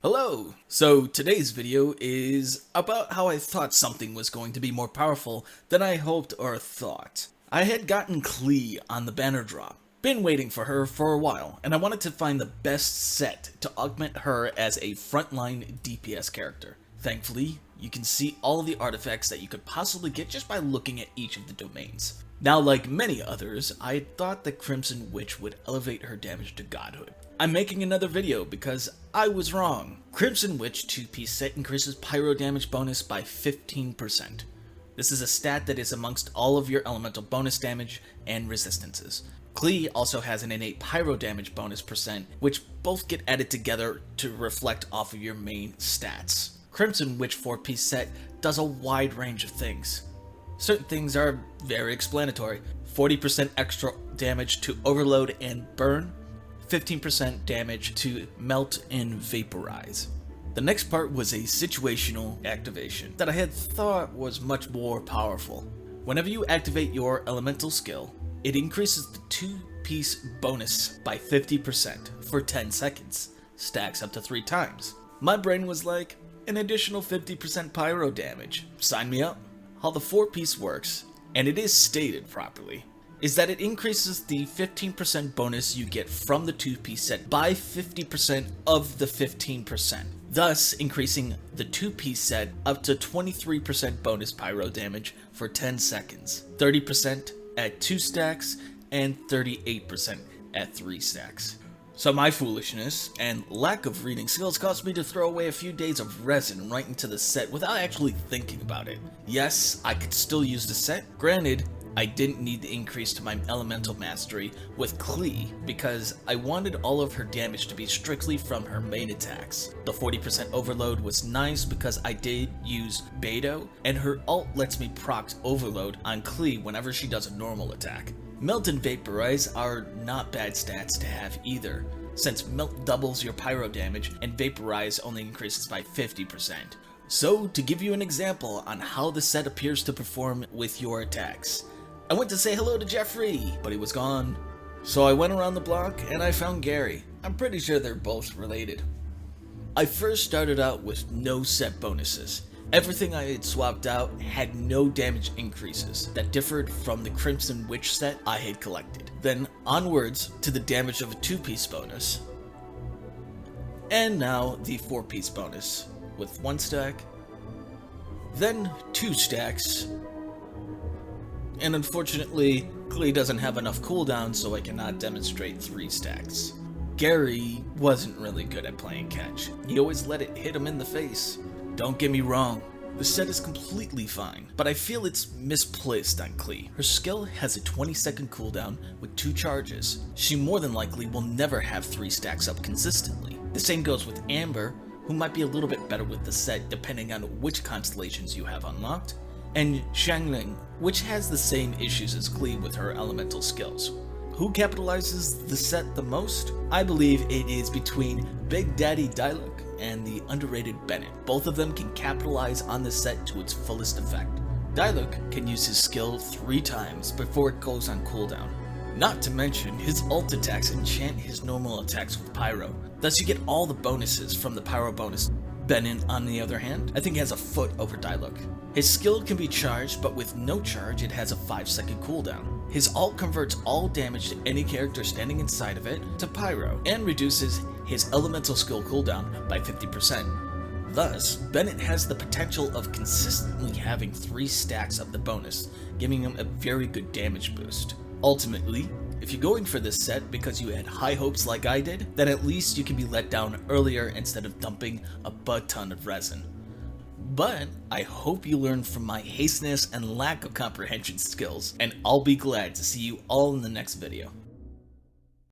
Hello! So today's video is about how I thought something was going to be more powerful than I hoped or thought. I had gotten Klee on the banner drop. Been waiting for her for a while, and I wanted to find the best set to augment her as a frontline DPS character. Thankfully, you can see all of the artifacts that you could possibly get just by looking at each of the domains. Now, like many others, I thought the Crimson Witch would elevate her damage to godhood. I'm making another video because I was wrong. Crimson Witch 2-piece set increases Pyro damage bonus by 15%. This is a stat that is amongst all of your elemental bonus damage and resistances. Klee also has an innate Pyro damage bonus percent, which both get added together to reflect off of your main stats. Crimson Witch 4-piece set does a wide range of things. Certain things are very explanatory. 40% extra damage to overload and burn, 15% damage to melt and vaporize. The next part was a situational activation that I had thought was much more powerful. Whenever you activate your elemental skill, it increases the 2-piece bonus by 50% for 10 seconds, stacks up to 3 times. My brain was like, an additional 50% pyro damage, sign me up. How the 4-piece works, and it is stated properly, is that it increases the 15% bonus you get from the 2-piece set by 50% of the 15%, thus increasing the 2-piece set up to 23% bonus pyro damage for 10 seconds, 30% at 2 stacks, and 38% at 3 stacks. So my foolishness and lack of reading skills caused me to throw away a few days of resin right into the set without actually thinking about it. Yes, I could still use the set. Granted, I didn't need the increase to my elemental mastery with Klee because I wanted all of her damage to be strictly from her main attacks. The 40% overload was nice because I did use Beto, and her ult lets me proc overload on Klee whenever she does a normal attack. Melt and Vaporize are not bad stats to have either, since Melt doubles your pyro damage and Vaporize only increases by 50%. So, to give you an example on how the set appears to perform with your attacks, I went to say hello to Jeffrey, but he was gone. So I went around the block and I found Gary. I'm pretty sure they're both related. I first started out with no set bonuses. Everything I had swapped out had no damage increases that differed from the Crimson Witch set I had collected. Then onwards to the damage of a 2-piece bonus. And now the 4-piece bonus with 1 stack. Then 2 stacks. And unfortunately, Klee doesn't have enough cooldown, so I cannot demonstrate 3 stacks. Gary wasn't really good at playing catch. He always let it hit him in the face. Don't get me wrong, the set is completely fine, but I feel it's misplaced on Klee. Her skill has a 20-second cooldown with 2 charges. She more than likely will never have 3 stacks up consistently. The same goes with Amber, who might be a little bit better with the set depending on which constellations you have unlocked, and Xiangling, which has the same issues as Klee with her elemental skills. Who capitalizes the set the most? I believe it is between Big Daddy Diluc and the underrated Bennett. Both of them can capitalize on the set to its fullest effect. Diluc can use his skill 3 times before it goes on cooldown. Not to mention, his ult attacks enchant his normal attacks with Pyro. Thus you get all the bonuses from the Pyro bonus. Bennett, on the other hand, I think has a foot over Diluc. His skill can be charged, but with no charge it has a 5-second cooldown. His ult converts all damage to any character standing inside of it to Pyro, and reduces his elemental skill cooldown by 50%. Thus, Bennett has the potential of consistently having 3 stacks of the bonus, giving him a very good damage boost. Ultimately, if you're going for this set because you had high hopes like I did, then at least you can be let down earlier instead of dumping a butt ton of resin. But I hope you learned from my hastiness and lack of comprehension skills, and I'll be glad to see you all in the next video.